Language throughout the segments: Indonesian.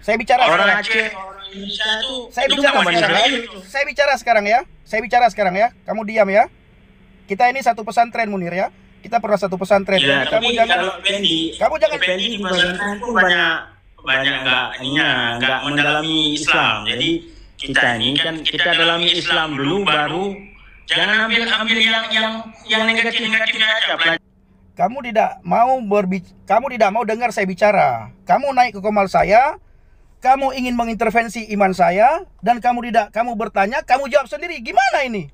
Saya bicara Orang sekarang. Aceh, orang Indonesia itu Saya itu bicara bukan sekarang. Israel itu. Saya bicara sekarang ya. Saya bicara sekarang ya. Kamu diam ya. Kita ini satu pesantren, Munir ya. Kita pernah satu pesantren. Ya, Jadi kamu tapi jangan, kalau Fendi, kamu jangan. Fendi di pesantren itu banyak nggak mendalami Islam. Jadi kita ini kan kita dalami Islam dulu, baru jangan ambil yang negatifnya aja. Kamu tidak mau dengar saya bicara. Kamu naik ke komal saya, kamu ingin mengintervensi iman saya, dan kamu bertanya, kamu jawab sendiri. Gimana ini?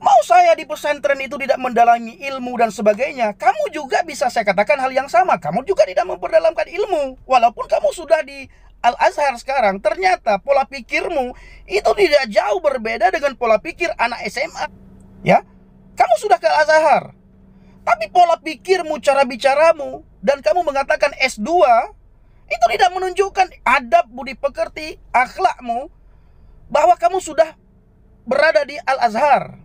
Mau saya di pesantren itu tidak mendalami ilmu dan sebagainya, kamu juga bisa saya katakan hal yang sama. Kamu juga tidak memperdalamkan ilmu. Walaupun kamu sudah di Al-Azhar sekarang, ternyata pola pikirmu itu tidak jauh berbeda dengan pola pikir anak SMA. Ya, kamu sudah ke Al-Azhar, tapi pola pikirmu, cara bicaramu, dan kamu mengatakan S2, itu tidak menunjukkan adab, budi pekerti, akhlakmu, bahwa kamu sudah berada di Al-Azhar.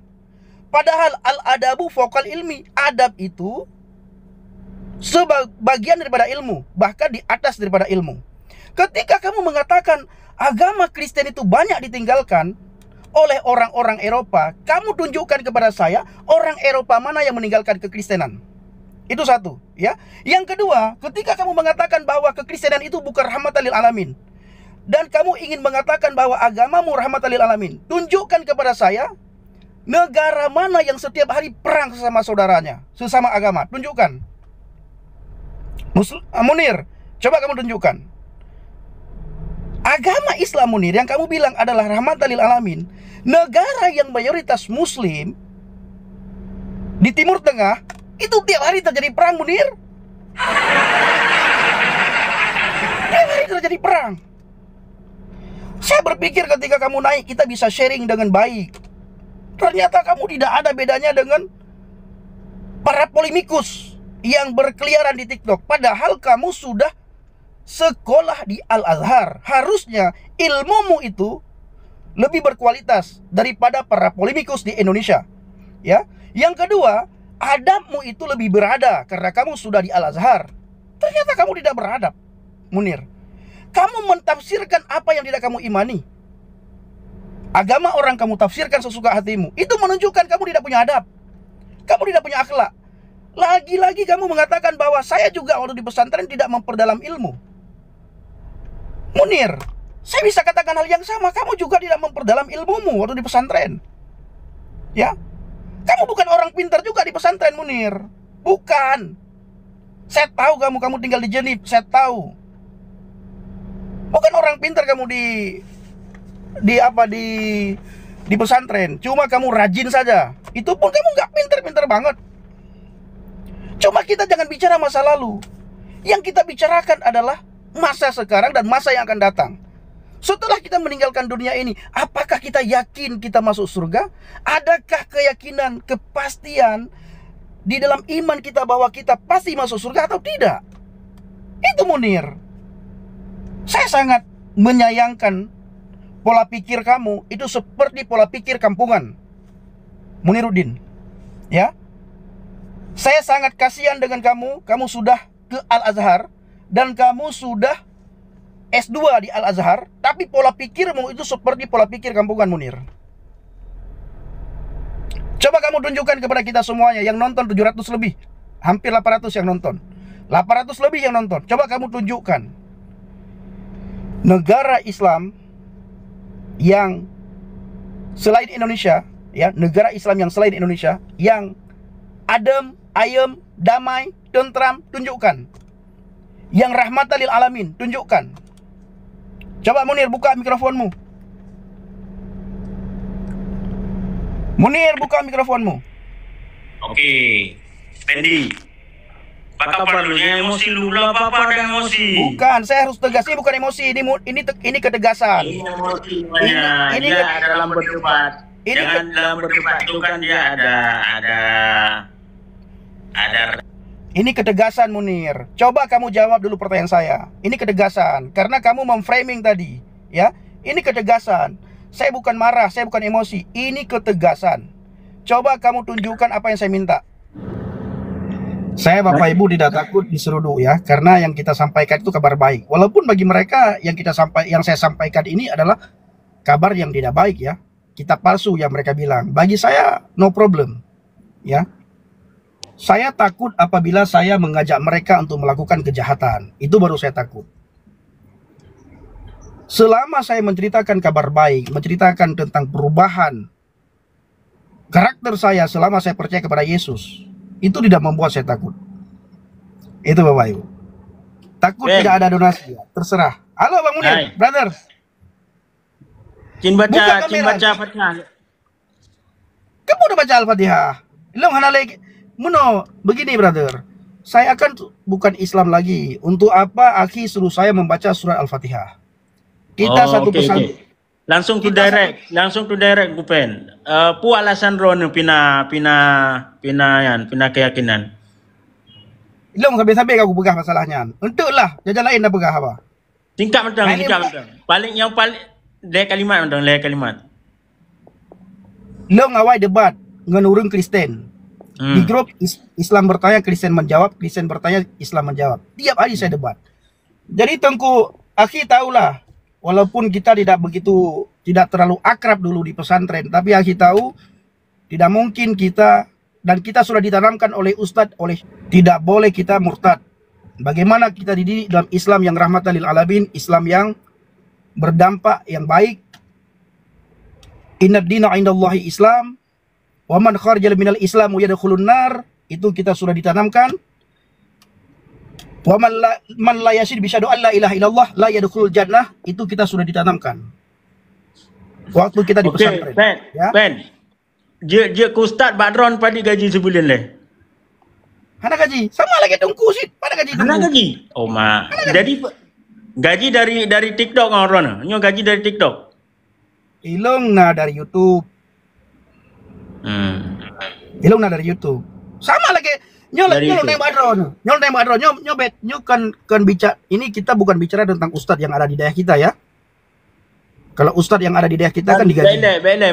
Padahal al-adabu fokal ilmi, adab itu sebagian daripada ilmu, bahkan di atas daripada ilmu. Ketika kamu mengatakan agama Kristen itu banyak ditinggalkan oleh orang-orang Eropa, kamu tunjukkan kepada saya orang Eropa mana yang meninggalkan kekristenan. Itu satu, ya. Yang kedua, ketika kamu mengatakan bahwa kekristenan itu bukan rahmatan lil alamin, dan kamu ingin mengatakan bahwa agamamu rahmatan lil alamin, tunjukkan kepada saya negara mana yang setiap hari perang sesama saudaranya, sesama agama. Tunjukkan. Munir, coba kamu tunjukkan. Agama Islam, Munir, yang kamu bilang adalah rahmatan lil alamin, negara yang mayoritas muslim di Timur Tengah, itu tiap hari terjadi perang, Munir. Tiap hari terjadi perang. Saya berpikir ketika kamu naik, kita bisa sharing dengan baik. Ternyata kamu tidak ada bedanya dengan para polemikus yang berkeliaran di TikTok. Padahal kamu sudah sekolah di Al-Azhar. Harusnya ilmumu itu lebih berkualitas daripada para polemikus di Indonesia. Ya. Yang kedua, adabmu itu lebih berada karena kamu sudah di Al-Azhar. Ternyata kamu tidak beradab, Munir. Kamu mentafsirkan apa yang tidak kamu imani. Agama orang kamu tafsirkan sesuka hatimu. Itu menunjukkan kamu tidak punya adab. Kamu tidak punya akhlak. Lagi-lagi kamu mengatakan bahwa saya juga waktu di pesantren tidak memperdalam ilmu. Munir, saya bisa katakan hal yang sama. Kamu juga tidak memperdalam ilmumu waktu di pesantren. Ya, kamu bukan orang pintar juga di pesantren, Munir. Bukan. Saya tahu kamu tinggal di Genif. Saya tahu. Bukan orang pintar kamu di pesantren. Cuma kamu rajin saja. Itu pun kamu nggak pintar-pintar banget. Cuma kita jangan bicara masa lalu. Yang kita bicarakan adalah masa sekarang dan masa yang akan datang. Setelah kita meninggalkan dunia ini, apakah kita yakin kita masuk surga? Adakah keyakinan, kepastian di dalam iman kita bahwa kita pasti masuk surga atau tidak? Itu, Munir. Saya sangat menyayangkan pola pikir kamu itu seperti pola pikir kampungan, Muniruddin. Ya, saya sangat kasihan dengan kamu. Kamu sudah ke Al-Azhar dan kamu sudah S2 di Al-Azhar, tapi pola pikirmu itu seperti pola pikir kampungan, Munir. Coba kamu tunjukkan kepada kita semuanya yang nonton 700 lebih, hampir 800 yang nonton, 800 lebih yang nonton. Coba kamu tunjukkan negara Islam yang selain Indonesia, ya, negara Islam yang selain Indonesia yang adem, ayem, damai, tentram, tunjukkan. Yang rahmatan lil alamin, tunjukkan. Coba Munir buka mikrofonmu. Munir buka mikrofonmu. Oke, Fendi. Bapak perlunya emosi dulu lah, Bapak ada emosi. Bukan, saya harus tegas. Ini bukan emosi, ini ketegasan. Ini emosi namanya. Ini dia dalam berdebat. Ini Jangan dalam berdebat itu kan dia ada Ini ketegasan, Munir. Coba kamu jawab dulu pertanyaan saya. Ini ketegasan karena kamu memframing tadi, ya. Ini ketegasan. Saya bukan marah, saya bukan emosi. Ini ketegasan. Coba kamu tunjukkan apa yang saya minta. Saya Bapak Ibu tidak takut diseruduk ya, karena yang kita sampaikan itu kabar baik. Walaupun bagi mereka yang saya sampaikan ini adalah kabar yang tidak baik ya, kitab palsu yang mereka bilang. Bagi saya no problem ya. Saya takut apabila saya mengajak mereka untuk melakukan kejahatan. Itu baru saya takut. Selama saya menceritakan kabar baik, menceritakan tentang perubahan karakter saya selama saya percaya kepada Yesus, itu tidak membuat saya takut. Itu Bapak Ibu. Takut Ben. tidak ada donasi ya, terserah. Halo Bang Munir, Hai. brother. Cin Buka baca kamera. Fatihah. Kamu udah baca Al-Fatihah? Belum hanalek. Muno, begini brother. Saya kan bukan Islam lagi. Untuk apa Aki suruh saya membaca surat Al-Fatihah? Kita satu Oke, pesan. oke. Langsung to Kita direct Gupen. Pu alasan ron pina keyakinan. Belum sampai-sampai aku begah masalahnya. Entahlah, jajan lain dah begah apa. Singkat mentang, Nah, ini singkat mentang. Paling le kalimat. Long awai debat dengan orang Kristen. Di grup Islam bertanya, Kristen menjawab, Kristen bertanya, Islam menjawab. Tiap hari saya debat. Jadi Tengku Aki tahulah, walaupun kita tidak terlalu akrab dulu di pesantren, tapi Aki tahu tidak mungkin kita, dan kita sudah ditanamkan oleh Ustadz, tidak boleh kita murtad. Bagaimana kita dididik dalam Islam yang rahmatan lil alamin, Islam yang berdampak, yang baik. Innad dina indallahi Islam. Wa man kharaja minal Islam yadkhulun nar, itu kita sudah ditanamkan. Wa man la yashhadu bi syahadu an la ilaha illallah la yadkhulul jannah, itu kita sudah ditanamkan waktu kita di pesantren. Ben, Ya. Ben. Je ku Ustaz Badron pada gaji sebulan le. Hana gaji sama lagi tungku sih, pada gaji Mana tungku. gaji? Oh ma. Jadi gaji dari TikTok orang. Nyo gaji dari TikTok. Ilung na dari YouTube. Ilung na dari YouTube. Sama lagi nyol Dari nyol YouTube. nembak drone. Nyol nembak drone. Nyo kan bicara, ini kita bukan bicara tentang ustadz yang ada di daerah kita ya. Kalau ustadz yang ada di daerah kita kan digaji. Baiklah,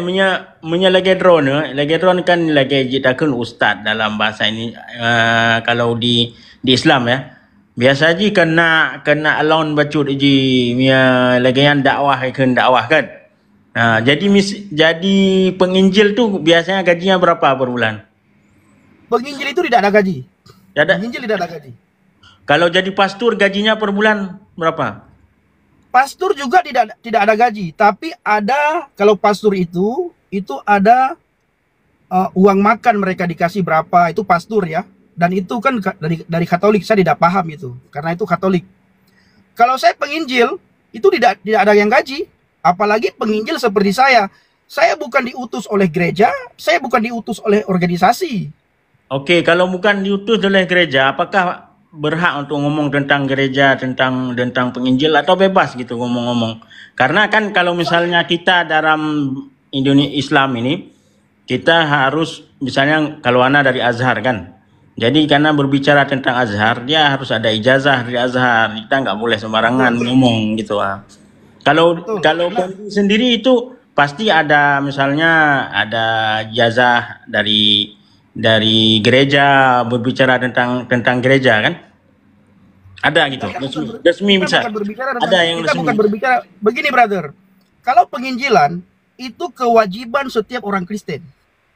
punya lagi drone kan lagi jitakun ustaz dalam bahasa ini. Kalau di Islam ya, biasa ji kena alon bacut ji punya lagi yang dakwah kan. Jadi penginjil tu biasanya gajinya berapa per bulan? Penginjil itu tidak ada gaji. Ada. Penginjil tidak ada gaji. Kalau jadi pastor gajinya per bulan berapa? Pastor juga tidak ada gaji, tapi ada, kalau pastor itu ada uang makan mereka dikasih berapa, itu pastor ya. Dan itu kan dari Katolik, saya tidak paham itu, karena itu Katolik. Kalau saya penginjil, itu tidak ada yang gaji, apalagi penginjil seperti saya. Saya bukan diutus oleh gereja, saya bukan diutus oleh organisasi. Oke, kalau bukan diutus oleh gereja, apakah berhak untuk ngomong tentang gereja, tentang penginjil, atau bebas gitu ngomong-ngomong? Karena kan kalau misalnya kita dalam Indonesia Islam ini, kita harus, misalnya kalau anak dari Azhar kan, jadi karena berbicara tentang Azhar, dia harus ada ijazah dari Azhar, kita nggak boleh sembarangan ngomong gitu. Kalau Pendi sendiri itu pasti ada, misalnya ada ijazah dari gereja, berbicara tentang gereja kan? Ada gitu. Resmi bisa. Ada yang kita resmi. bukan berbicara begini brother. Kalau penginjilan itu kewajiban setiap orang Kristen.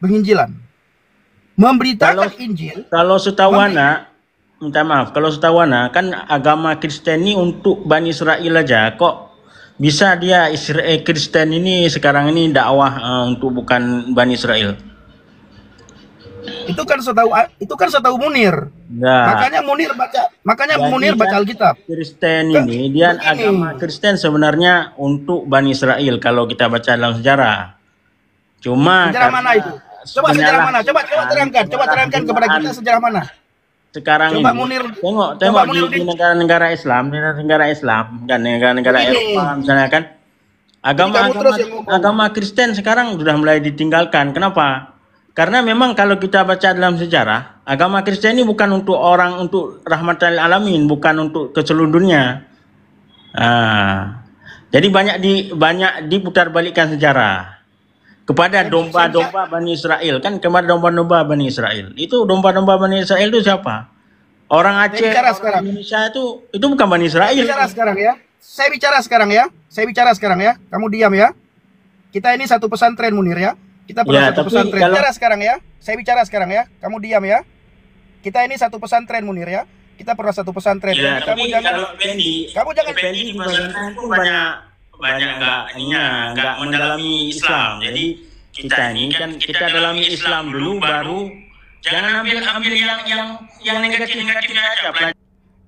Penginjilan. Memberitakan Injil. Kalau setahu Ana, minta maaf, kalau setahu Ana kan agama Kristen ini untuk Bani Israel aja. Kok bisa dia Kristen ini sekarang ini dakwah untuk bukan Bani Israel? Itu kan setahu Munir. Nah, Makanya Munir baca Alkitab. Kristen ini dia agama Kristen sebenarnya untuk Bani Israel kalau kita baca dalam sejarah. Cuma Sejarah mana itu? Coba sejarah mana? Coba terangkan kepada kita sejarah mana? Sekarang Coba ini Munir, tengok Munir di negara-negara Islam, dan negara-negara Eropa misalnya kan, agama Kristen sekarang sudah mulai ditinggalkan. Kenapa? Karena memang kalau kita baca dalam sejarah, agama Kristen ini bukan untuk rahmatan lil alamin, bukan untuk ke seluruh dunia. Jadi banyak diputarbalikkan sejarah kepada domba-domba Bani Israel kan, kepada domba-domba Bani Israel. Itu domba-domba Bani Israel itu siapa? Orang Saya Aceh, bicara orang sekarang. Indonesia itu bukan Bani Saya Israel. bicara sekarang ya. Saya bicara sekarang ya. Saya bicara sekarang ya. Kamu diam ya. Kita ini satu pesantren Munir ya. Kita pernah Ya, satu tapi pesantren. kalau Bicara sekarang ya. Saya bicara sekarang ya. Kamu diam ya. Kita ini satu pesantren Munir ya. Kita pernah satu pesantren. ya, Kamu tapi jangan. kalau Fendi, Kamu jangan. Fendi di pesantren itu banyak banyak nggak mendalami Islam. Jadi kita ini kan kita dalami Islam dulu, baru jangan ambil yang negatifnya aja.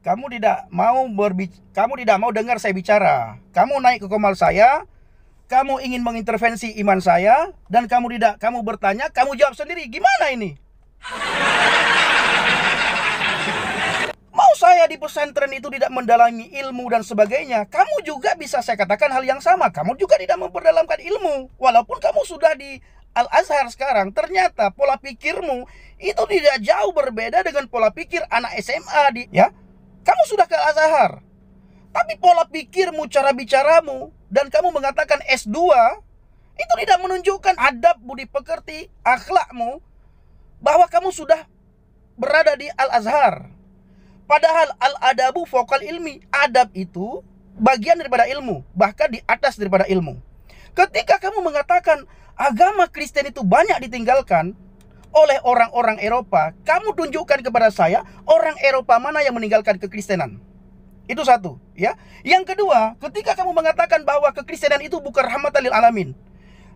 Kamu tidak mau dengar saya bicara. Kamu naik ke komal saya, kamu ingin mengintervensi iman saya, dan kamu bertanya, kamu jawab sendiri. Gimana ini? Mau saya di pesantren itu tidak mendalami ilmu dan sebagainya, kamu juga bisa saya katakan hal yang sama. Kamu juga tidak memperdalamkan ilmu. Walaupun kamu sudah di Al-Azhar sekarang, ternyata pola pikirmu itu tidak jauh berbeda dengan pola pikir anak SMA ya. Kamu sudah ke Al-Azhar, tapi pola pikirmu, cara bicaramu, dan kamu mengatakan S2, itu tidak menunjukkan adab, budi pekerti, akhlakmu, bahwa kamu sudah berada di Al-Azhar. Padahal al-adabu fokal ilmi, adab itu bagian daripada ilmu, bahkan di atas daripada ilmu. Ketika kamu mengatakan agama Kristen itu banyak ditinggalkan oleh orang-orang Eropa, kamu tunjukkan kepada saya orang Eropa mana yang meninggalkan kekristenan. Itu satu, ya. Yang kedua, ketika kamu mengatakan bahwa kekristenan itu bukan rahmatan lil alamin,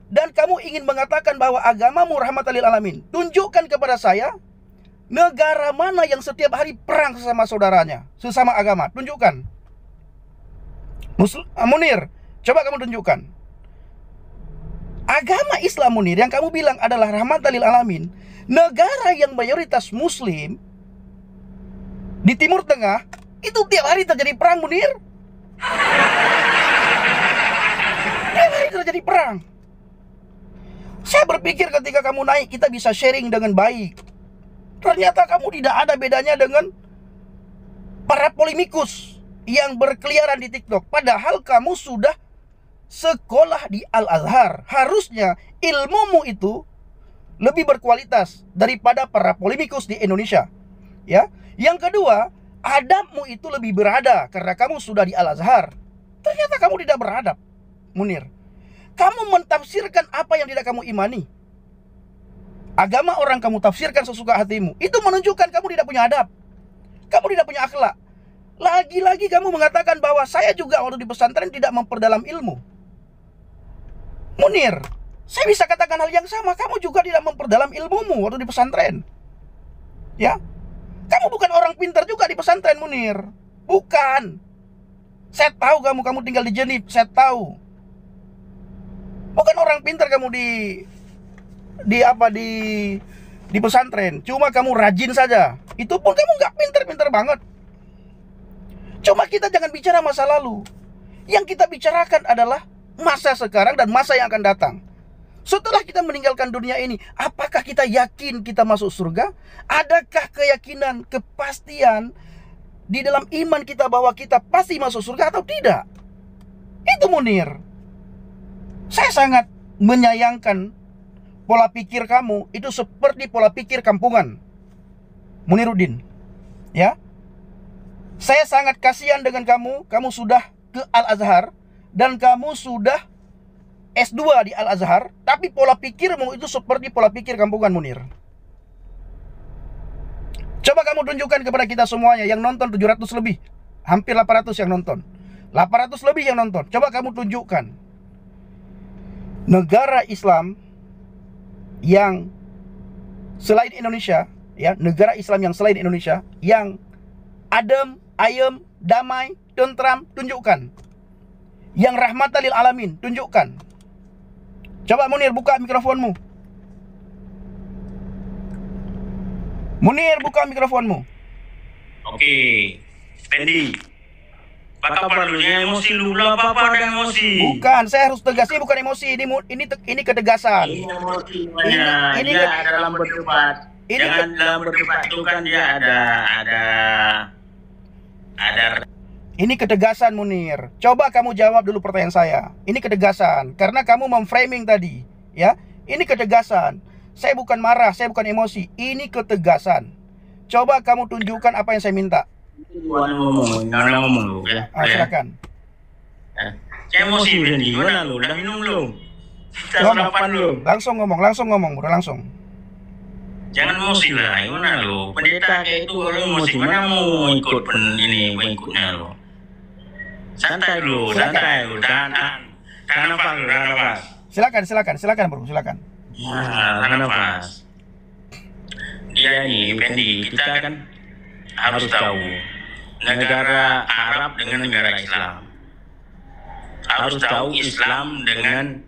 dan kamu ingin mengatakan bahwa agamamu rahmatan lil alamin, tunjukkan kepada saya negara mana yang setiap hari perang sesama saudaranya, sesama agama. Tunjukkan. Munir, coba kamu tunjukkan. Agama Islam Munir yang kamu bilang adalah rahmatan lil alamin, negara yang mayoritas muslim di Timur Tengah, itu tiap hari terjadi perang Munir. Tiap hari terjadi perang. Saya berpikir ketika kamu naik, kita bisa sharing dengan baik. Ternyata kamu tidak ada bedanya dengan para polemikus yang berkeliaran di TikTok. Padahal kamu sudah sekolah di Al-Azhar. Harusnya ilmumu itu lebih berkualitas daripada para polemikus di Indonesia. Ya. Yang kedua, adabmu itu lebih berada karena kamu sudah di Al-Azhar. Ternyata kamu tidak beradab, Munir. Kamu mentafsirkan apa yang tidak kamu imani. Agama orang kamu tafsirkan sesuka hatimu. Itu menunjukkan kamu tidak punya adab. Kamu tidak punya akhlak. Lagi-lagi kamu mengatakan bahwa saya juga waktu di pesantren tidak memperdalam ilmu. Munir, saya bisa katakan hal yang sama. Kamu juga tidak memperdalam ilmumu waktu di pesantren. Ya, kamu bukan orang pintar juga di pesantren, Munir. Bukan. Saya tahu kamu tinggal di Genif. Saya tahu. Bukan orang pintar kamu di pesantren. Cuma kamu rajin saja. Itu pun kamu nggak pintar-pintar banget. Cuma kita jangan bicara masa lalu. Yang kita bicarakan adalah masa sekarang dan masa yang akan datang. Setelah kita meninggalkan dunia ini, apakah kita yakin kita masuk surga? Adakah keyakinan, kepastian di dalam iman kita bahwa kita pasti masuk surga atau tidak? Itu Munir. Saya sangat menyayangkan pola pikir kamu itu seperti pola pikir kampungan, Muniruddin. Ya, saya sangat kasihan dengan kamu. Kamu sudah ke Al-Azhar dan kamu sudah S2 di Al-Azhar, tapi pola pikirmu itu seperti pola pikir kampungan, Munir. Coba kamu tunjukkan kepada kita semuanya yang nonton 700 lebih, hampir 800 yang nonton, 800 lebih yang nonton. Coba kamu tunjukkan negara Islam yang selain Indonesia, ya, negara Islam yang selain Indonesia yang adem, ayem, damai, tentram, tunjukkan. Yang rahmatan lil alamin, tunjukkan. Coba Munir buka mikrofonmu. Munir buka mikrofonmu. Oke, Fendi. Apa perlunya emosi dulu, apa ada emosi? Bukan, saya harus tegas. Ini bukan emosi, ini ketegasan. Ini emosi namanya. Ini dia dalam berdebat. Ini Jangan dalam berdebat itu kan dia ada Ini ketegasan, Munir. Coba kamu jawab dulu pertanyaan saya. Ini ketegasan karena kamu memframing tadi, ya. Ini ketegasan. Saya bukan marah, saya bukan emosi. Ini ketegasan. Coba kamu tunjukkan apa yang saya minta. Jangan ngomong lu ya. Silakan. Saya emosi berhenti. Gimana lu? Udah minum belum? Kita sarapan belum? Langsung ngomong, bro, langsung. Jangan emosi lah. Gimana lu? Pendeta kayak itu kalau emosi mana mau ikut ikutnya lu? Santai lu. Tahan nafas. Silakan, bro, silakan. Tahan nafas. Dia ini, Fendi, kita kan harus tahu negara Arab dengan negara Islam. Harus tahu Islam dengan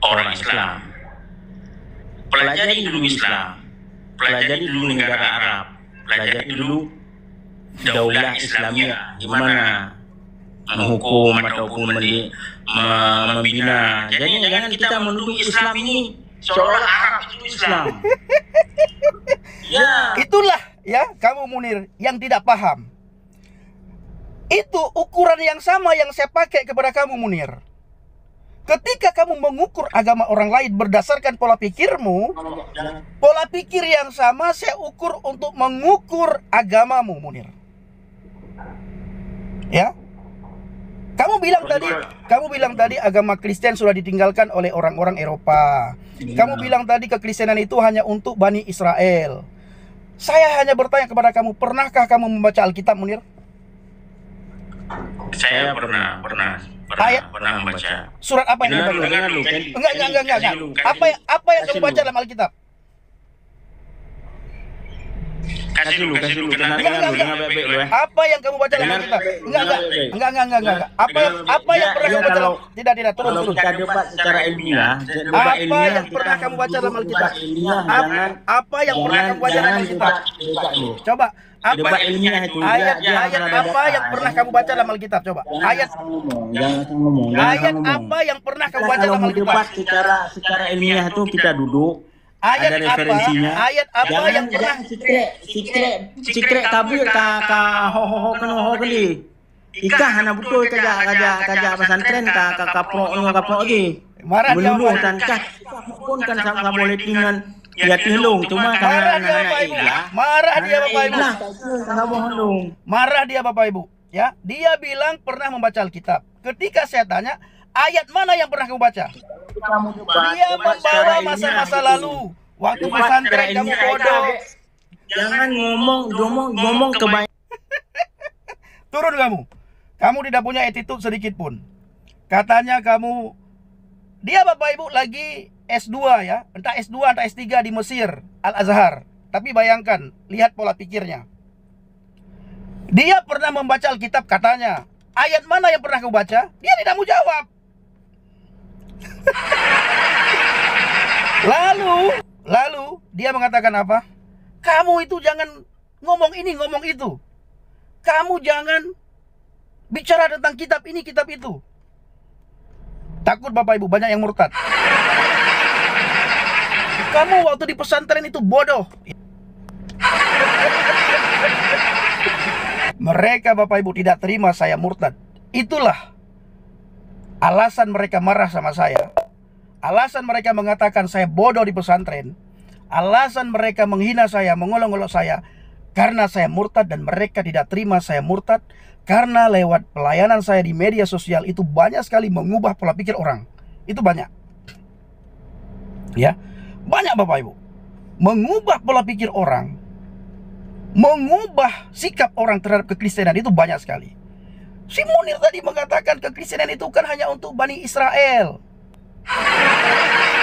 orang Islam. Pelajari dulu Islam, pelajari dulu negara Arab, pelajari dulu daulah Islamiyah, gimana menghukum ataupun membina. Jadi jangan kita menuduh Islam ini seolah Arab itu Islam. Ya. Itulah ya kamu Munir yang tidak paham. Itu ukuran yang sama yang saya pakai kepada kamu Munir. Ketika kamu mengukur agama orang lain berdasarkan pola pikirmu, pola pikir yang sama saya ukur untuk mengukur agamamu Munir. Ya. Kamu bilang tadi agama Kristen sudah ditinggalkan oleh orang-orang Eropa. Kamu bilang tadi kekristenan itu hanya untuk Bani Israel. Saya hanya bertanya kepada kamu, pernahkah kamu membaca Alkitab, Munir? Saya pernah membaca. Surat apa yang kamu baca? Enggak. Apa yang kamu baca dalam Alkitab? Kasih lu. Dengar baik-baik lu ya. Apa yang kamu baca dalam Alkitab? Enggak. Apa yang pernah kamu baca? Tidak, turun. Kita debat secara ilmiah. Apa yang pernah kamu baca dalam Alkitab? Apa yang pernah kamu baca dalam Alkitab? Coba. Debat ilmiah itu. Ayat apa yang pernah kamu baca dalam Alkitab? Coba. Ayat apa yang pernah kamu baca dalam Alkitab? Debat secara ilmiah itu kita duduk. Ayat apa yang pernah Sikret tabir ka ho kali. Ika hana betul kaja pesantren ka pro lagi. Marah dia meluluh dan pun kan sama boleh dengan ya tilung cuma karena marah dia Bapak Ibu. Marah dia Bapak Ibu. Ya, dia bilang pernah membaca Alkitab. Ketika saya tanya, ayat mana yang pernah kamu baca? Dia membawa masa-masa lalu. Waktu pesantren kamu bodoh. Jangan ngomong kebanyakan. Turun kamu. Kamu tidak punya attitude sedikit pun. Katanya kamu, dia Bapak Ibu lagi S2 ya. Entah S2 entah S3 di Mesir, Al-Azhar. Tapi bayangkan, lihat pola pikirnya. Dia pernah membaca Alkitab katanya. Ayat mana yang pernah kamu baca? Dia tidak mau jawab. Lalu dia mengatakan apa? Kamu itu jangan ngomong ini, ngomong itu. Kamu jangan bicara tentang kitab ini, kitab itu. Takut Bapak Ibu, banyak yang murtad. Kamu waktu di pesantren itu bodoh. Mereka Bapak Ibu tidak terima saya murtad. Itulah alasan mereka marah sama saya. Alasan mereka mengatakan saya bodoh di pesantren. Alasan mereka menghina saya, mengolok-olok saya, karena saya murtad dan mereka tidak terima saya murtad. Karena lewat pelayanan saya di media sosial itu banyak sekali mengubah pola pikir orang. Itu banyak. Ya, banyak Bapak Ibu. Mengubah pola pikir orang, mengubah sikap orang terhadap kekristenan itu banyak sekali. Si Munir tadi mengatakan kekristenan itu kan hanya untuk Bani Israel.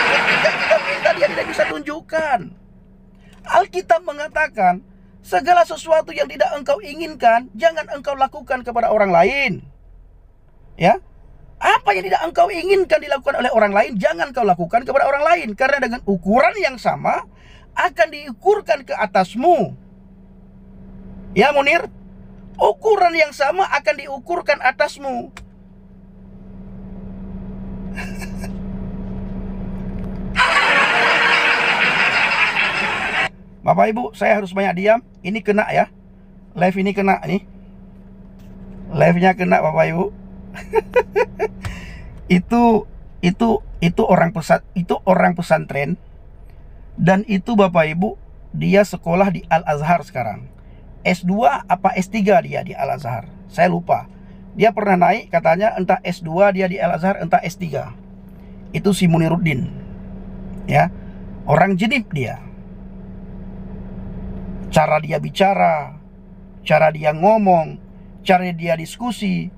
Ketika kita minta dia tidak bisa tunjukkan. Alkitab mengatakan segala sesuatu yang tidak engkau inginkan jangan engkau lakukan kepada orang lain. Ya, apa yang tidak engkau inginkan dilakukan oleh orang lain jangan kau lakukan kepada orang lain, karena dengan ukuran yang sama akan diukurkan ke atasmu. Ya Munir, ukuran yang sama akan diukurkan atasmu. Bapak Ibu, saya harus banyak diam. Ini kena ya. Live ini kena nih. Live-nya kena Bapak Ibu. itu orang pesantren dan itu Bapak Ibu dia sekolah di Al-Azhar sekarang. S2 apa S3 dia di Al-Azhar, saya lupa. Dia pernah naik katanya, entah S2 dia di Al-Azhar, entah S3. Itu si Muniruddin, ya, orang Jenib dia. Cara dia bicara, cara dia ngomong, cara dia diskusi,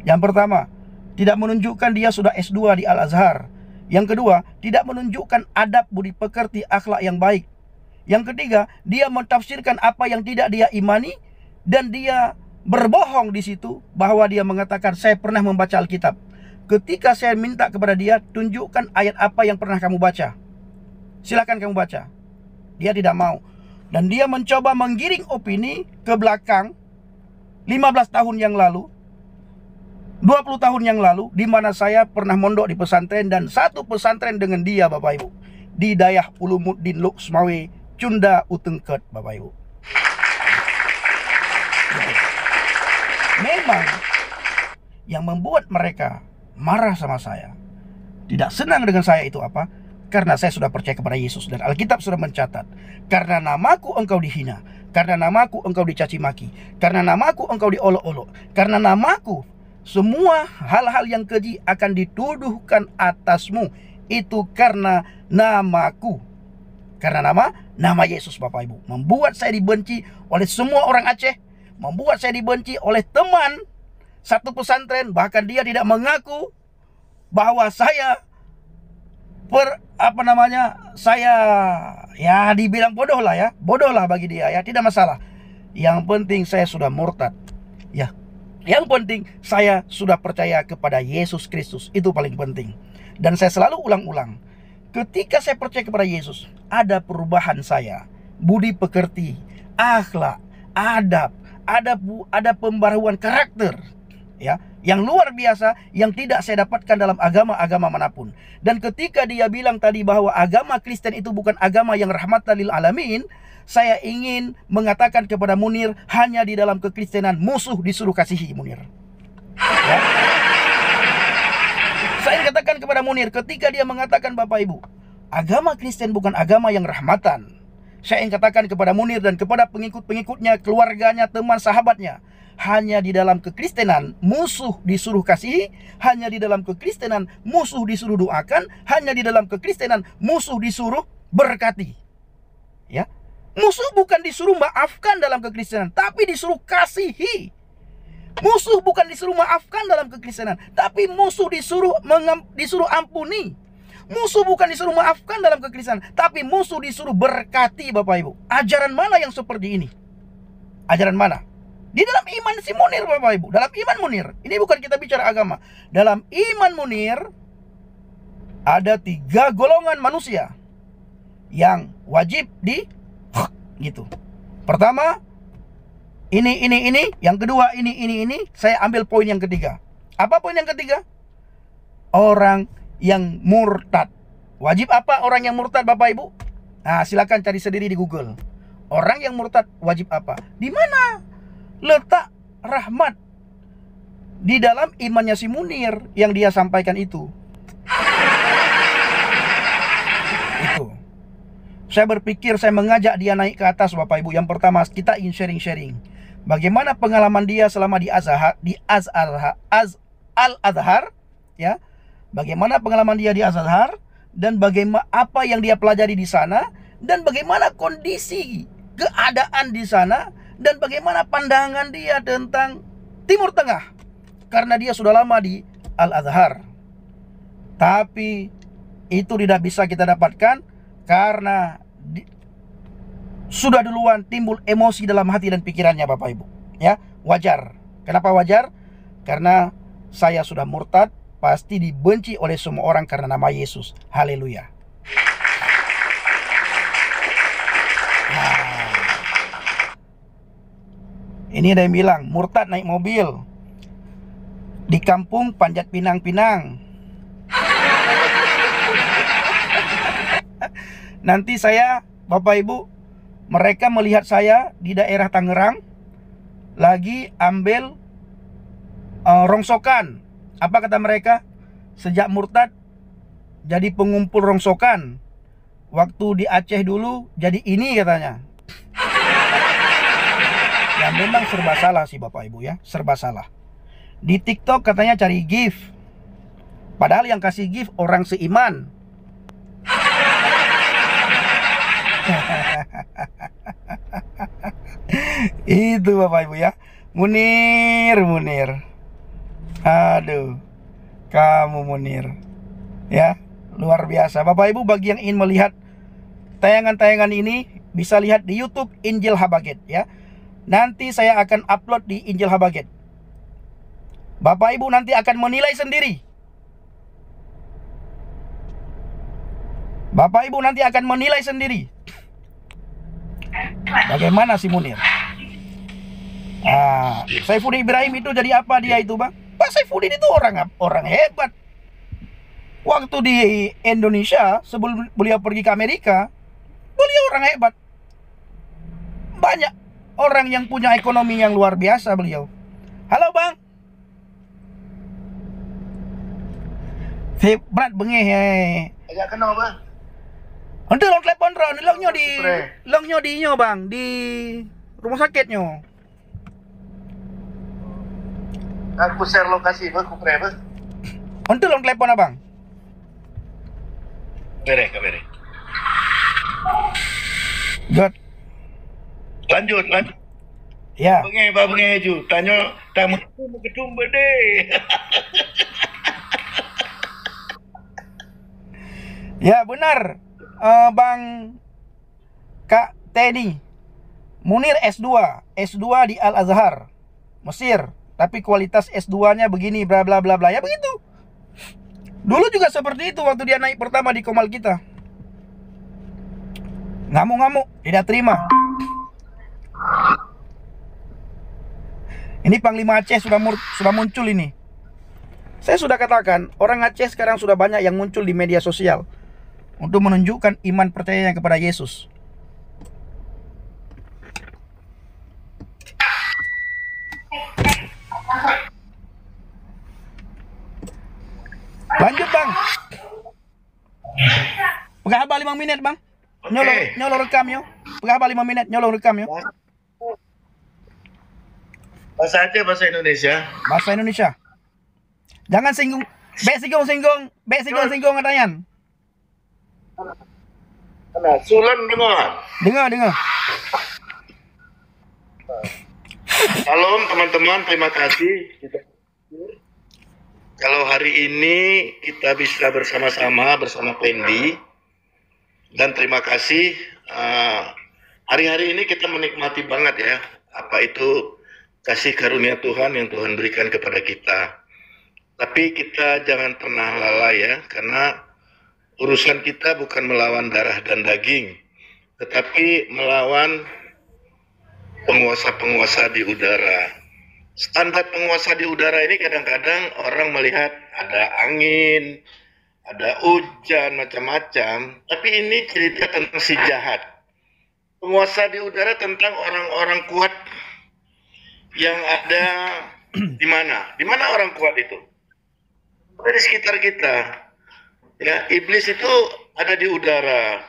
yang pertama, tidak menunjukkan dia sudah S2 di Al-Azhar. Yang kedua, tidak menunjukkan adab budi pekerti, akhlak yang baik. Yang ketiga, dia mentafsirkan apa yang tidak dia imani, dan dia berbohong di situ bahwa dia mengatakan saya pernah membaca Alkitab. Ketika saya minta kepada dia, tunjukkan ayat apa yang pernah kamu baca, silakan kamu baca. Dia tidak mau. Dan dia mencoba menggiring opini ke belakang 15 tahun yang lalu, 20 tahun yang lalu, di mana saya pernah mondok di pesantren, dan satu pesantren dengan dia, Bapak Ibu, di Dayah Ulumuddin Luxmawe, Cunda Utengket, Bapak Ibu. Memang yang membuat mereka marah sama saya, tidak senang dengan saya itu apa? Karena saya sudah percaya kepada Yesus, dan Alkitab sudah mencatat, karena namaku engkau dihina, karena namaku engkau dicaci maki, karena namaku engkau diolok-olok, karena namaku semua hal-hal yang keji akan dituduhkan atasmu. Itu karena namaku. Karena nama Yesus, Bapak Ibu, membuat saya dibenci oleh semua orang Aceh, membuat saya dibenci oleh teman satu pesantren, bahkan dia tidak mengaku bahwa saya saya ya dibilang bodoh lah ya, bodoh lah bagi dia ya, tidak masalah. Yang penting saya sudah murtad ya, yang penting saya sudah percaya kepada Yesus Kristus, itu paling penting. Dan saya selalu ulang-ulang, ketika saya percaya kepada Yesus, ada perubahan saya, budi pekerti, akhlak, adab, ada pembaruan karakter ya, yang luar biasa, yang tidak saya dapatkan dalam agama-agama manapun. Dan ketika dia bilang tadi bahwa agama Kristen itu bukan agama yang rahmatan lil alamin, saya ingin mengatakan kepada Munir, hanya di dalam kekristenan musuh disuruh kasihi, Munir ya. Saya katakan kepada Munir, ketika dia mengatakan, Bapak Ibu, agama Kristen bukan agama yang rahmatan, saya ingin katakan kepada Munir dan kepada pengikut-pengikutnya, keluarganya, teman, sahabatnya, hanya di dalam kekristenan musuh disuruh kasihi, hanya di dalam kekristenan musuh disuruh doakan, hanya di dalam kekristenan musuh disuruh berkati ya. Musuh bukan disuruh maafkan dalam kekristenan, tapi disuruh kasihi. Musuh bukan disuruh maafkan dalam kekristenan, tapi musuh disuruh ampuni. Musuh bukan disuruh maafkan dalam kekristenan, tapi musuh disuruh berkati, Bapak Ibu. Ajaran mana yang seperti ini? Ajaran mana? Di dalam iman si Munir, Bapak Ibu, dalam iman Munir. Ini bukan kita bicara agama. Dalam iman Munir ada 3 golongan manusia yang wajib gitu. Pertama, ini. Yang kedua, ini. Saya ambil poin yang ketiga. Apa poin yang ketiga? Orang yang murtad. Wajib apa orang yang murtad, Bapak Ibu? Nah, silakan cari sendiri di Google. Orang yang murtad wajib apa? Di mana letak rahmat di dalam imannya si Munir yang dia sampaikan itu? Itu. Saya berpikir, saya mengajak dia naik ke atas, Bapak Ibu. Yang pertama, kita ingin sharing-sharing bagaimana pengalaman dia selama di Al-Azhar ya. Bagaimana pengalaman dia di Al-Azhar, dan bagaimana apa yang dia pelajari di sana, dan bagaimana kondisi keadaan di sana, dan bagaimana pandangan dia tentang Timur Tengah, karena dia sudah lama di Al-Azhar. Tapi itu tidak bisa kita dapatkan karena sudah duluan timbul emosi dalam hati dan pikirannya, Bapak Ibu ya. Wajar. Kenapa wajar? Karena saya sudah murtad, pasti dibenci oleh semua orang karena nama Yesus. Haleluya. Ini ada yang bilang murtad naik mobil di kampung Panjat Pinang-Pinang. Nanti saya, Bapak Ibu, mereka melihat saya di daerah Tangerang lagi ambil rongsokan. Apa kata mereka? Sejak murtad jadi pengumpul rongsokan. waktu di Aceh dulu jadi ini katanya. Ya memang serba salah sih Bapak Ibu ya, serba salah. Di TikTok katanya cari gift, padahal yang kasih gift orang seiman. Itu Bapak Ibu ya. Munir. Aduh, kamu Munir. Ya, luar biasa. Bapak Ibu, bagi yang ingin melihat tayangan-tayangan ini, bisa lihat di YouTube Injil Habaget ya. Nanti saya akan upload di Injil Habaget. Bapak Ibu nanti akan menilai sendiri. Bapak Ibu nanti akan menilai sendiri. Bagaimana si Munir? Saifuddin Ibrahim itu jadi apa dia itu Bang? Pak Saifuddin itu orang hebat. Waktu di Indonesia sebelum beliau pergi ke Amerika, beliau orang hebat. Banyak orang yang punya ekonomi yang luar biasa beliau. Halo Bang. Berat bengeh. Agak kenal Bang. Untuk long telepon ron, longnya di nyo Bang, di rumah sakitnya. Aku share lokasi Bang, kupre Bang. Untuk long telepon Abang. Kamera. Good. Lanjut. Ya. Bengeh ju. Tanya tamu mau gedung bede. Ya benar. Bang Kak Teddy. Munir S2 di Al Azhar Mesir, tapi kualitas S2-nya begini bla bla bla bla. Ya begitu. Dulu juga seperti itu waktu dia naik pertama di Komal kita. Ngamuk-ngamuk, tidak terima. Ini Panglima Aceh sudah muncul ini. Saya sudah katakan, orang Aceh sekarang sudah banyak yang muncul di media sosial untuk menunjukkan iman percayanya kepada Yesus. Lanjut Bang. Pegang apa 5 menit Bang? Nyolong rekam yo. Pegang apa 5 menit nyolong rekam yo. Bahasa Aceh, bahasa Indonesia. Bahasa Indonesia. Jangan singgung. Singgung katanya. Sulan dengar. Dengar. Shalom teman-teman, terima kasih. Kalau hari ini kita bisa bersama-sama bersama Pendi, dan terima kasih. Hari-hari ini kita menikmati banget ya apa itu kasih karunia Tuhan yang Tuhan berikan kepada kita. Tapi kita jangan pernah lalai ya, karena urusan kita bukan melawan darah dan daging, tetapi melawan penguasa-penguasa di udara. Standar penguasa di udara ini kadang-kadang orang melihat ada angin, ada hujan, macam-macam. Tapi ini cerita tentang si jahat. Penguasa di udara tentang orang-orang kuat yang ada di mana? Di mana orang kuat itu? Ada di sekitar kita. Ya, iblis itu ada di udara.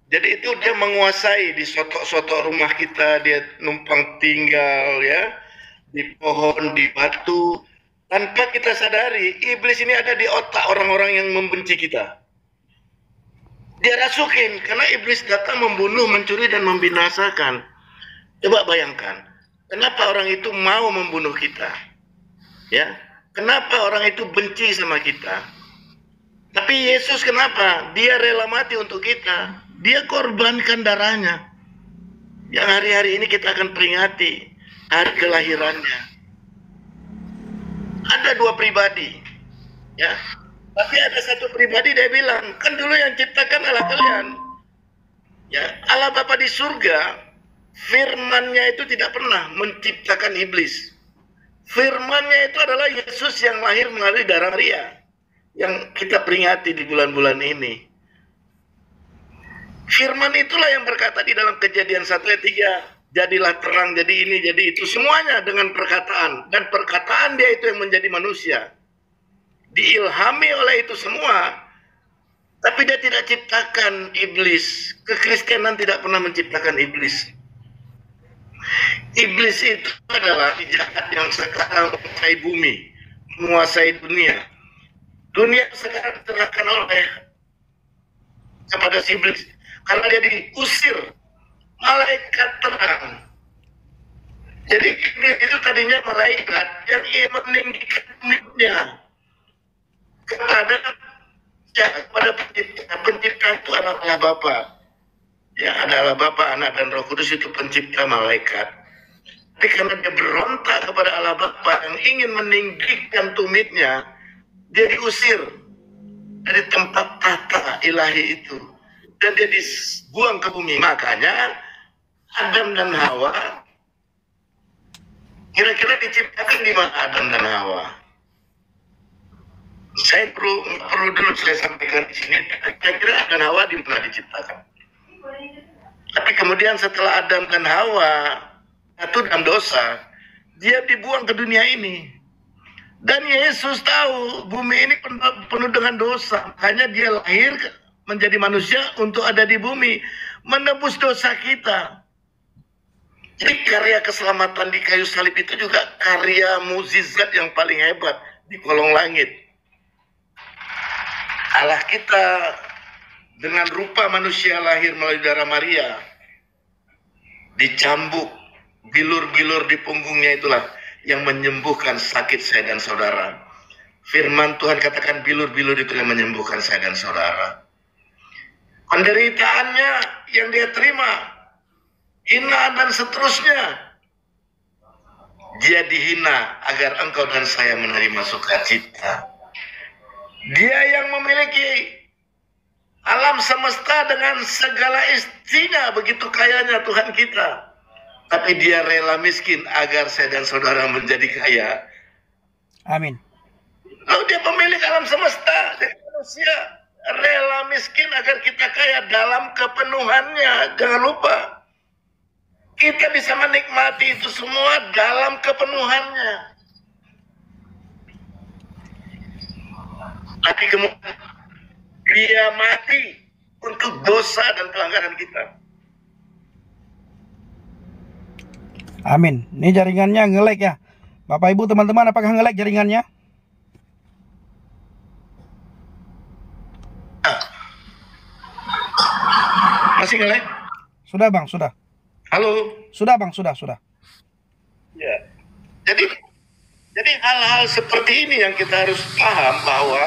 Jadi itu dia menguasai di sotok-sotok rumah kita, dia numpang tinggal ya, di pohon, di batu. Tanpa kita sadari, iblis ini ada di otak orang-orang yang membenci kita. Dia rasukin, karena iblis datang membunuh, mencuri, dan membinasakan. Coba bayangkan, kenapa orang itu mau membunuh kita? Ya, kenapa orang itu benci sama kita? Tapi Yesus kenapa? Dia rela mati untuk kita. Dia korbankan darahnya. Yang hari-hari ini kita akan peringati hari kelahirannya. Ada 2 pribadi, ya. Tapi ada satu pribadi dia bilang, kan dulu yang ciptakan Allah kalian. Ya, Allah Bapa di surga, firman-Nya itu tidak pernah menciptakan iblis. Firman-Nya itu adalah Yesus yang lahir melalui darah Maria, yang kita peringati di bulan-bulan ini. Firman itulah yang berkata di dalam Kejadian 1 ayat 3, jadilah terang, jadi ini, jadi itu, semuanya dengan perkataan. Dan perkataan dia itu yang menjadi manusia. Diilhami oleh itu semua, Tapi dia tidak ciptakan iblis. Kekristenan tidak pernah menciptakan iblis. Iblis itu adalah jahat yang sekarang menguasai bumi, menguasai dunia. Dunia sekarang diserahkan oleh kepada si iblis karena dia diusir malaikat terang. Jadi iblis itu tadinya malaikat yang meninggikan uniknya kepada pencipta itu adalah Bapa. Ya, adalah Bapa, Anak, dan Roh Kudus itu pencipta malaikat. Tapi karena dia berontak kepada Allah Bapa yang ingin meninggikan tumitnya, dia diusir dari tempat tata ilahi itu. Dan dia dibuang ke bumi. Makanya Adam dan Hawa kira-kira diciptakan di mana Adam dan Hawa? Saya perlu dulu saya sampaikan di sini. Kira-kira Adam dan Hawa di mana diciptakan? Tapi kemudian setelah Adam dan Hawa jatuh dalam dosa, dia dibuang ke dunia ini. Dan Yesus tahu bumi ini penuh dengan dosa. Makanya dia lahir menjadi manusia untuk ada di bumi, menebus dosa kita. Jadi karya keselamatan di kayu salib itu juga karya mukjizat yang paling hebat di kolong langit. Allah kita dengan rupa manusia lahir melalui darah Maria, dicambuk, bilur-bilur di punggungnya itulah yang menyembuhkan sakit saya dan saudara. Firman Tuhan katakan bilur-bilur itu yang menyembuhkan saya dan saudara. Penderitaannya yang dia terima, hinaan dan seterusnya, dia dihina agar engkau dan saya menerima sukacita. Dia yang memiliki alam semesta dengan segala isinya, begitu kayanya Tuhan kita. Tapi dia rela miskin agar saya dan saudara menjadi kaya. Amin. Lalu dia pemilik alam semesta, dia manusia rela miskin agar kita kaya dalam kepenuhannya. Jangan lupa, kita bisa menikmati itu semua dalam kepenuhannya. Tapi kemudian dia mati untuk dosa dan pelanggaran kita. Amin. Ini jaringannya nge-lag ya. Bapak Ibu teman-teman, apakah nge-lag jaringannya? Masih nge-lag? Sudah Bang, sudah. Halo? Sudah Bang, sudah. Ya. Jadi hal-hal seperti ini yang kita harus paham bahwa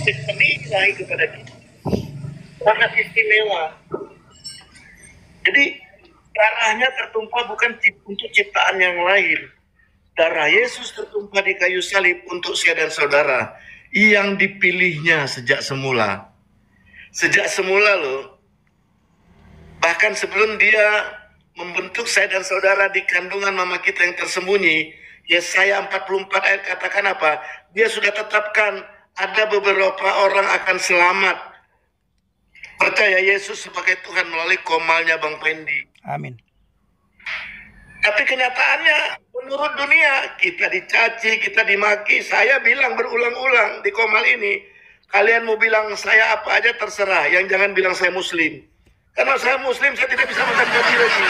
ini ilahi kepada kita sangat istimewa. Jadi darahnya tertumpah bukan untuk ciptaan yang lain. Darah Yesus tertumpah di kayu salib untuk saya dan saudara yang dipilihnya sejak semula. Sejak semula loh. Bahkan sebelum dia membentuk saya dan saudara di kandungan mama kita yang tersembunyi, Yesaya 44 ayat katakan apa? Dia sudah tetapkan ada beberapa orang akan selamat. Percaya Yesus sebagai Tuhan melalui komalnya Bang Pendi. Amin. Tapi kenyataannya menurut dunia kita dicaci, kita dimaki. Saya bilang berulang-ulang di komal ini, kalian mau bilang saya apa aja terserah, yang jangan bilang saya muslim. Karena saya muslim, saya tidak bisa makan babi lagi.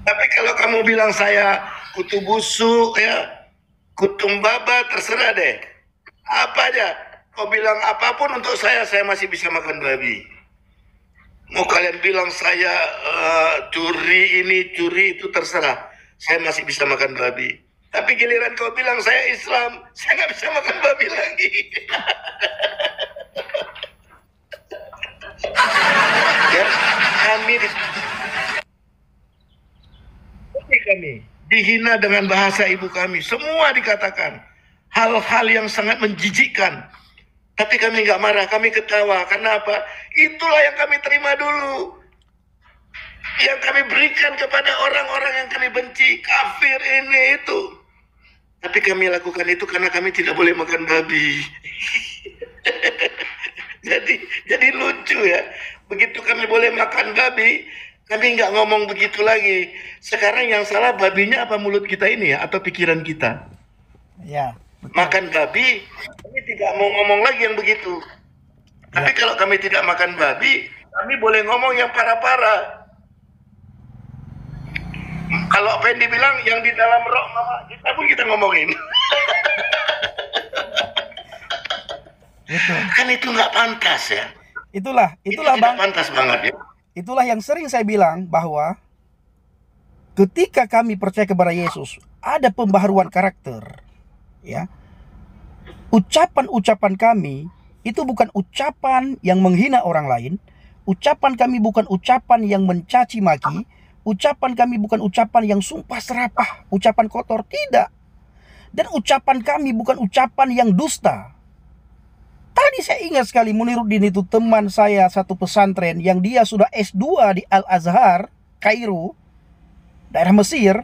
Tapi kalau kamu bilang saya kutu busuk, ya, kutung baba, terserah deh. Apa aja, kau bilang apapun untuk saya masih bisa makan babi. Mau kalian bilang saya curi ini, curi itu, terserah. Saya masih bisa makan babi. Tapi giliran kau bilang saya Islam, saya nggak bisa makan babi lagi. Ya, kami dihina dengan bahasa ibu kami. Semua dikatakan hal-hal yang sangat menjijikkan. Tapi kami nggak marah, kami ketawa. Karena apa? Itulah yang kami terima dulu. Yang kami berikan kepada orang-orang yang kami benci. Kafir ini itu. Tapi kami lakukan itu karena kami tidak boleh makan babi. Jadi lucu ya. Begitu kami boleh makan babi, kami nggak ngomong begitu lagi. Sekarang yang salah babinya apa mulut kita ini ya? Atau pikiran kita? Ya. makan babi, kami tidak mau ngomong lagi yang begitu. Tapi kalau kami tidak makan babi, kami boleh ngomong yang parah-parah. Kalau Fendi bilang yang di dalam roh mama kita pun kita ngomongin. Betul. Kan itu nggak pantas ya. Itulah Itu Bang. tidak pantas banget ya. Itulah yang sering saya bilang bahwa ketika kami percaya kepada Yesus, ada pembaharuan karakter. Ya. Ucapan-ucapan kami itu bukan ucapan yang menghina orang lain. Ucapan kami bukan ucapan yang mencaci maki. Ucapan kami bukan ucapan yang sumpah serapah, ucapan kotor, tidak. Dan ucapan kami bukan ucapan yang dusta. Tadi saya ingat sekali Muniruddin itu teman saya satu pesantren yang dia sudah S2 di Al-Azhar, Kairo, daerah Mesir.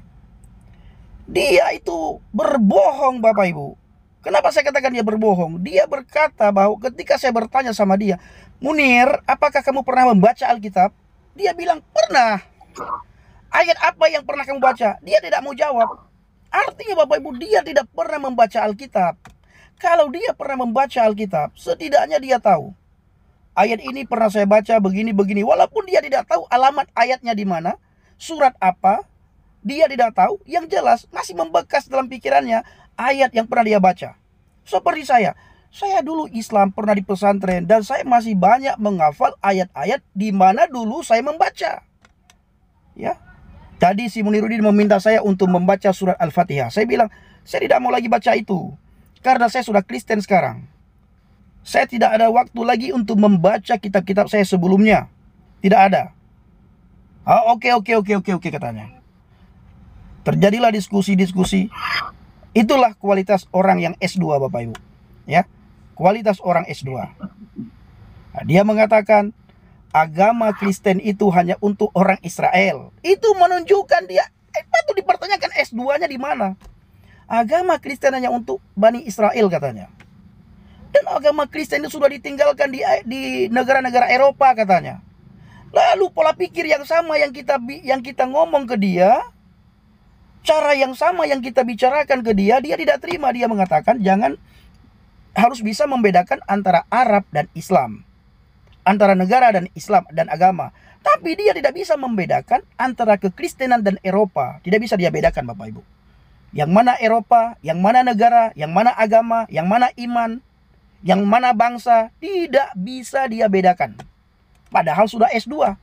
Dia itu berbohong Bapak Ibu. Kenapa saya katakan dia berbohong? Dia berkata bahwa ketika saya bertanya sama dia, Munir, apakah kamu pernah membaca Alkitab? Dia bilang, pernah. Ayat apa yang pernah kamu baca? Dia tidak mau jawab. Artinya Bapak Ibu, dia tidak pernah membaca Alkitab. Kalau dia pernah membaca Alkitab, setidaknya dia tahu. Ayat ini pernah saya baca begini-begini. Walaupun dia tidak tahu alamat ayatnya di mana, surat apa, dia tidak tahu. Yang jelas masih membekas dalam pikirannya ayat yang pernah dia baca. Seperti saya dulu Islam pernah di pesantren dan saya masih banyak menghafal ayat-ayat di mana dulu saya membaca. Ya. Tadi si Muniruddin meminta saya untuk membaca surat Al-Fatihah. Saya bilang, saya tidak mau lagi baca itu. Karena saya sudah Kristen sekarang. Saya tidak ada waktu lagi untuk membaca kitab-kitab saya sebelumnya. Tidak ada. Oke katanya. Terjadilah diskusi-diskusi. Itulah kualitas orang yang S2 Bapak Ibu. Ya, kualitas orang S2. Nah, dia mengatakan agama Kristen itu hanya untuk orang Israel. Itu menunjukkan dia patut dipertanyakan S2-nya di mana. Agama Kristen hanya untuk Bani Israel katanya. Dan agama Kristen itu sudah ditinggalkan di negara-negara Eropa katanya. Lalu pola pikir yang sama yang kita ngomong ke dia, cara yang sama yang kita bicarakan ke dia, dia tidak terima. Dia mengatakan harus bisa membedakan antara Arab dan Islam. Antara negara dan Islam dan agama. Tapi dia tidak bisa membedakan antara kekristenan dan Eropa. Tidak bisa dia bedakan Bapak Ibu. Yang mana Eropa, yang mana negara, yang mana agama, yang mana iman, yang mana bangsa, tidak bisa dia bedakan. Padahal sudah S2.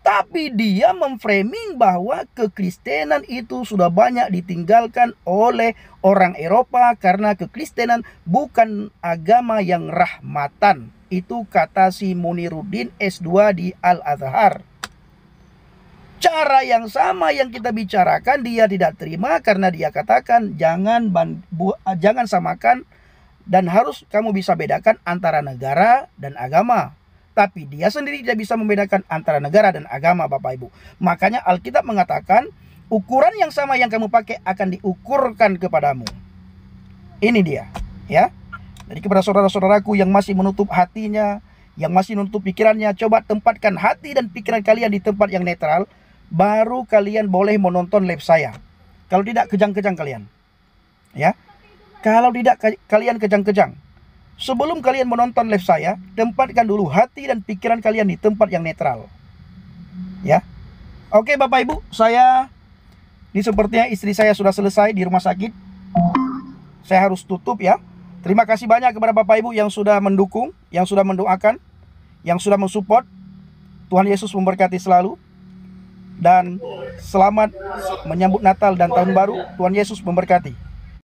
Tapi dia memframing bahwa kekristenan itu sudah banyak ditinggalkan oleh orang Eropa karena kekristenan bukan agama yang rahmatan. Itu kata si Muniruddin S2 di Al-Azhar. Cara yang sama yang kita bicarakan dia tidak terima karena dia katakan jangan samakan dan harus kamu bisa bedakan antara negara dan agama. Tapi dia sendiri tidak bisa membedakan antara negara dan agama Bapak Ibu. Makanya Alkitab mengatakan ukuran yang sama yang kamu pakai akan diukurkan kepadamu. Ini dia, ya. Jadi kepada saudara-saudaraku yang masih menutup hatinya, yang masih menutup pikirannya, coba tempatkan hati dan pikiran kalian di tempat yang netral. Baru kalian boleh menonton live saya. Kalau tidak, kejang-kejang kalian. Ya. Kalau tidak, kalian kejang-kejang. Sebelum kalian menonton live saya, tempatkan dulu hati dan pikiran kalian di tempat yang netral. Ya. Oke Bapak Ibu, ini sepertinya istri saya sudah selesai di rumah sakit. Saya harus tutup ya. Terima kasih banyak kepada Bapak Ibu yang sudah mendukung, yang sudah mendoakan, yang sudah mensupport. Tuhan Yesus memberkati selalu. Dan selamat menyambut Natal dan Tahun Baru. Tuhan Yesus memberkati.